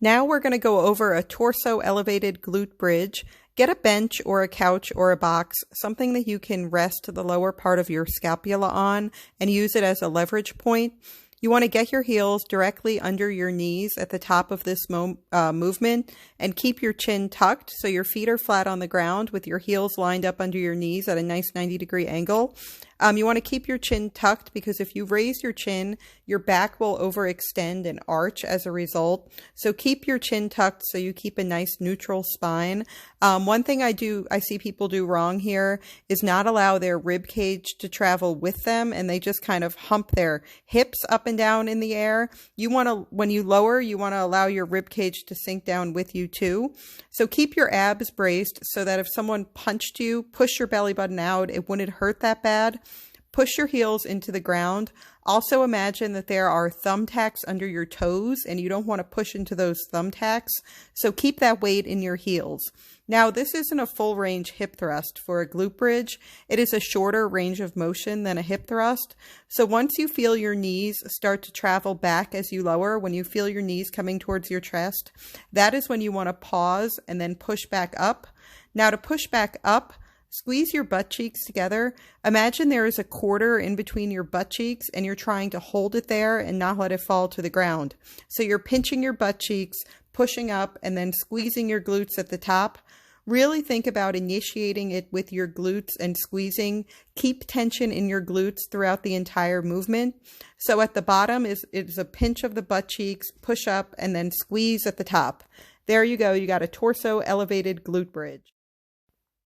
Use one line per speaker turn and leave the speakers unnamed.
Now we're going to go over a torso elevated glute bridge. Get a bench or a couch or a box, something that you can rest the lower part of your scapula on and use it as a leverage point. You want to get your heels directly under your knees at the top of this movement and keep your chin tucked so your feet are flat on the ground with your heels lined up under your knees at a nice 90-degree angle. You want to keep your chin tucked because if you raise your chin, your back will overextend and arch as a result. So keep your chin tucked so you keep a nice neutral spine. One thing I see people do wrong here is not allow their rib cage to travel with them, and they just kind of hump their hips up and down in the air. When you lower, you want to allow your rib cage to sink down with you too. So keep your abs braced so that if someone punched you, push your belly button out, it wouldn't hurt that bad. Push your heels into the ground. Also imagine that there are thumbtacks under your toes and you don't want to push into those thumbtacks. So keep that weight in your heels. Now, this isn't a full range hip thrust for a glute bridge. It is a shorter range of motion than a hip thrust. So once you feel your knees start to travel back as you lower, when you feel your knees coming towards your chest, that is when you want to pause and then push back up. Now to push back up, squeeze your butt cheeks together. Imagine there is a quarter in between your butt cheeks and you're trying to hold it there and not let it fall to the ground. So you're pinching your butt cheeks, pushing up, and then squeezing your glutes at the top. Really think about initiating it with your glutes and squeezing. Keep tension in your glutes throughout the entire movement. So at the bottom is a pinch of the butt cheeks, push up, and then squeeze at the top. There you go. You got a torso elevated glute bridge.